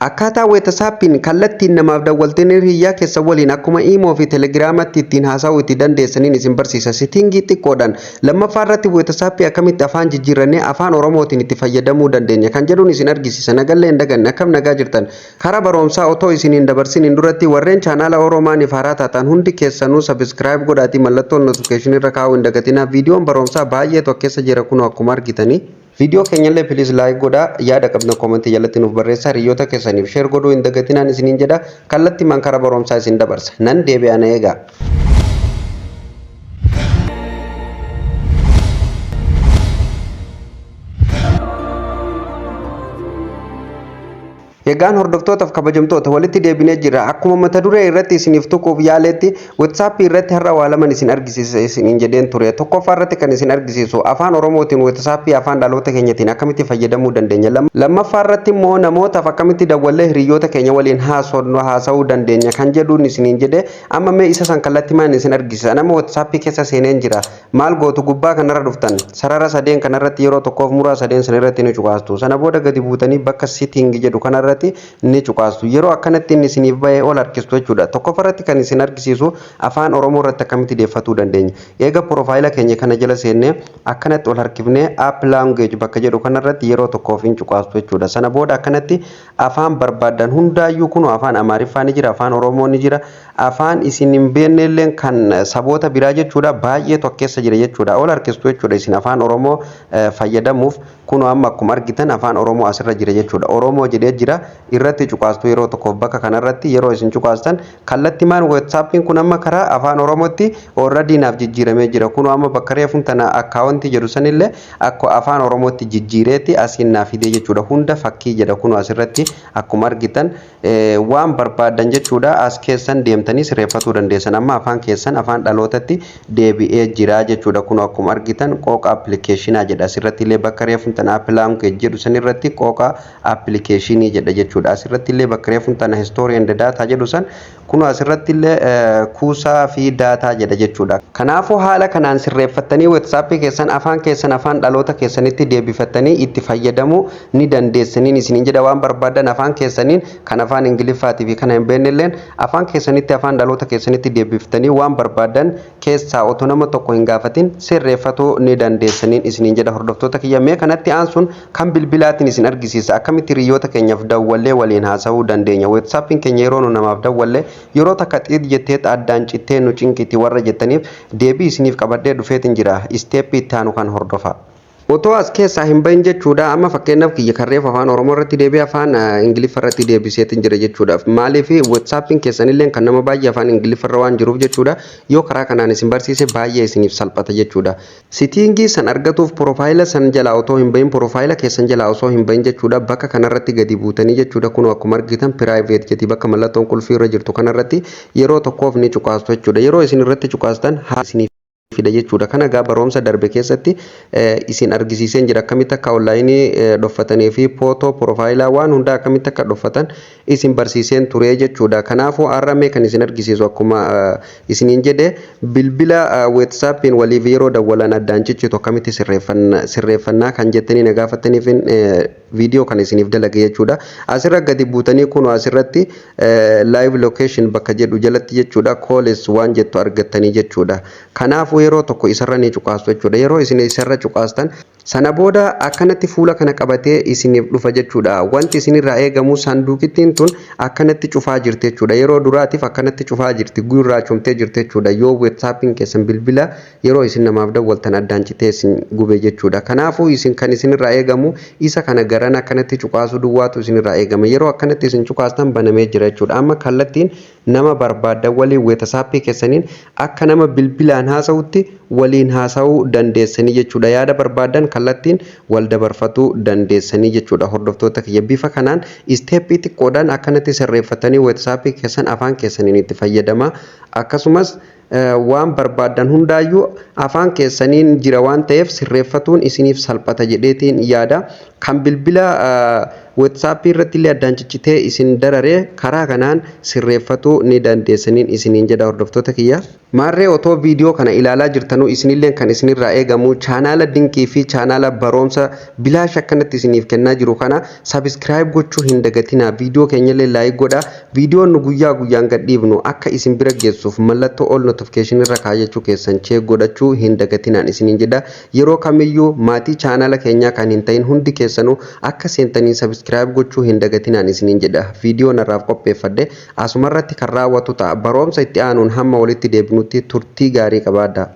Akkaataa WhatsAppiin kallattiin namaaf dawwaltanii hiriyaa keessa waliin akkuma Imo fi Telegiraamatti ittiin haasa'uu itti dandeessaniin isin barsiisa. Sitingii xiqqoodhaan lammaffaa irratti WhatsAppii akkamitti afaan jijjiirannee afaan Oromootiin itti fayyadamuu dandeenya kan jedhuun isin argisiisa. Nagallee hin daganne akkam nagaa jirtan. Karaa barumsaa otoo isiniin dabarsiniin duratti warreen chaanaala Oromaaniif haaraa taatan hundi keessanuu subscribe godhaatii mallattoon notification irra kaa'uu hin dagatinaa. Viidiyoon barumsaa baay'ee tokko keessa jira kunoo akkuma argitanii. Video kenyallee please like godhaa yaada qabna comment jalatti nuuf barreessaa hiriyoota keessaniif share godhuu hin dagatinaan isiniin jedha kallattii mankara barumsaa isin dabarsa nan deebi'ana eegaa. Egaan hordoftootaf kabajamtoota walitti deebinee jira akkuma mata duree irratti isiniif tuquuf yaaletti WhatsApp irratti har'a waa lama isin argisiisa isiniin jedheen ture. Tokkoffaa irratti kan isin argisiisu afaan Oromootiin WhatsApp afaan dhaloota keenyatiin akkamitti fayyadamuu dandeenya. Lammaffaa irratti immoo namootaaf akkamitti dawwallee hiriyoota keenya waliin haasa'uu dandeenya kan jedhuun isiniin jedhe amma mee isa san kallattii maan isin argisiisa. Nama WhatsApp keessa seeneen jira. Maal gootu gubbaa kanarra dhuftan sarara sadeen kanarratti yeroo tokkoof muraa sadeen san irratti ni cuqaastu. Sana booda gadi buutanii bakka sitting jedhu kanarratti ni cuqaastu yeroo akkanatti inni isiniif baay'ee ol harkistu jechuudha. Tokkoffaarratti kan isin argisiisu afaan Oromoo irratti akkamitti deeffatuu dandeenya. Eega profaayila keenya kana jala seennee akkanatti ol harkifnee app language bakka jedhu kanarratti yeroo tokkoof hin cuqaastu jechuudha. Sana booda akkanatti afaan barbaadan hundaayyuu kun afaan Amaariffaa ni jira, afaan Oromoo ni jira, afaan isin hin beekne illee kan saboota biraa jechuudha baay'ee tokko keessa jira jechuudha. Ol harkistu jechuudha isin afaan Oromoo fayyadamuuf kun amma akkuma argitan afaan Oromoo asirra jira jechuudha. Oromoo jedhee jira irratti cuqaastu yeroo tokkoof bakka kanarratti yeroo isin cuqaastan kallattimaan WhatsAppiin kun amma karaa afaan Oromootti already naaf jijjiiramee jira. Kun amma bakka reefuun tana akkaawuntii jedhu sanillee akka afaan Oromootti jijjiireetti asiin naaf fidee jechuudha. Hunda fakkii jedha kun asirratti akkuma argitan waan barbaadan jechuudha as keessan deemtanii sirreeffatuu dandeessan. Amma afaan keessan afaan dhalootatti deebi'ee jira jechuudha. Kun akkuma argitan qooqa appilikeeshinaa jedha asirratti illee bakka reefuun tana app language jedhu sanirratti qooqa appilikeeshinii jedha jechuudha. Asirratti illee bakka reefuun tana history and data jedhu san kun asirratti illee kuusaa fi data jedha jechuudha. Kanaafuu haala kanaan sirreeffattanii WhatsApp keessan afaan dhaloota keessanitti deebifattanii itti fayyadamuu ni dandeessaniin isiniin jedha. Waan barbaadan afaan keessaniin kan afaan Ingiliffaatii fi kana hin beeknelleen afaan keessanitti afaan dhaloota keessanitti deebiftanii waan barbaadan keessaa otoo nama tokko hin gaafatin sirreeffatuu ni dandeessaniin isiniin jedha. Hordoftoota kiyya mee kanatti aansuun kan bilbilaatiin isin argisiisa akkamitti hiriyoota keenyaaf dawwallee waliin haasa'uu dandeenya. WhatsAppiin keenya yeroo nu namaaf dawwallee yeroo takka xiit jettee addaan cittee nu cinqiti warra jettaniif deebii isiniif qabadhee dhufeetiin jira. Isteeppii itti aanu kan hordofaa. Otoo as keessaa hin bahin jechuudha amma fakkeenyaaf kiyya karreef afaan Oromoo irratti deebi'ee afaan Ingiliffa irratti deebiseetiin jira jechuudha. Maaliif WhatsAppiin keessanillee kan nama baay'ee afaan Ingiliffa irra waan jiruuf jechuudha. Yoo karaa kanaan isin barsiise baay'ee isiniif salphata jechuudha. Sitingii san argatuuf profaayila san jalaa otoo hin bahin profaayila keessan jalaa osoo hin bahin jechuudha bakka kanarratti gadi buutanii jechuudha. Kun akkuma argitan private jedhi bakka mallattoon qulfii irra jirtu kanarratti yeroo tokkoof ni cuqaastu jechuudha. Yeroo isin irratti cuqaastan haa isiniif fida jechuudha. Kana gaa barumsa darbe keessatti isin argisiiseen jira akkamitti akka onlaayinii dhoffatanii fi footoo profaayilaa waan hundaa akkamitti akka dhoffatan isin barsiiseen ture jechuudha. Kanaafuu har'amee kan isin argisiisu akkuma isiniin jedhe bilbila WhatsAppiin waliif yeroo dawwalan addaan ciccitu akkamitti sirreeffannaa kan jettanii na gaafattaniif viidiyoo kan isiniif dalage jechuudha. Asirra gadi buutanii kun asirratti live location bakka jedhu jalatti jechuudha calls waan jettu argattanii jechuudha. Kanaafuu yeroo tokko isarra ni cuqaastu jechuudha. Yeroo isin isarra cuqaastan sana booda akkanatti fuula kana qabatee isiniif dhufa jechuudha. Wanti isinirraa eegamu sanduuqittiin tun akkanatti cufaa jirti jechuudha. Yeroo duraatiif akkanatti cufaa jirti gurraa cumtee jirti jechuudha. Yoo WhatsAppiin keessan bilbila yeroo isin namaaf dawwaltan addaan citee isin gube jechuudha. Kanaafuu isin kan isinirraa eegamu isa kana garan akkanatti cuqaasu duwwaatu isinirraa eegama. Yeroo akkanatti isin cuqaastan banamee jira jechuudha. Amma kallattiin nama barbaadan waliin WhatsAppii keessaniin akka nama bilbilaan haasa'utti waliin haasa'uu dandeessanii jechuudha. Yaada barbaadan kallattiin wal dabarfatuu dandeessanii jechuudha. Hordoftoota kiyya bifa kanaan isteeppii xiqqoodhaan akkanatti sirreeffatanii WhatsAppii keessan afaan keessaniin itti fayyadama. Akkasumas waan barbaadan hundaayyuu afaan keessaniin jira waan ta'eef sirreeffatuun isiniif salphata jedheetiin yaada. Kan bilbila WhatsApp irratti illee addaan ciccitee isin dararee karaa kanaan sirreeffatuu ni dandeessaniin isiniin jedha hordoftoota kiyya. Maarree otoo viidiyoo kana ilaalaa jirtanuu isinillee kan isinirraa eegamu chaanaala dinqii fi chaanaala baroomsa bilaash akkanatti isiniif kennaa jiru kana subscribe gochuu hin dagatinaa. Viidiyoo keenyallee laayik godhaa. Viidiyoon nu guyyaa guyyaan gadhiifnu akka isin bira geessuuf mallattoo all notification irra kaayachuu keessan check godhachuu hin dagatinaan isiniin jedha. Yeroo kamiyyuu maatii chaanaala keenyaa kan hin ta'in hundi keessanuu akka seentanii subscribe gochuu hin dagatinaan isiniin jedha. Viidiyoo narraaf qopheeffadhe asumarratti kan raawwatu ta'a. Baroomsa itti aanuun hamma walitti deebinutti turtii gaarii qabaadhaa.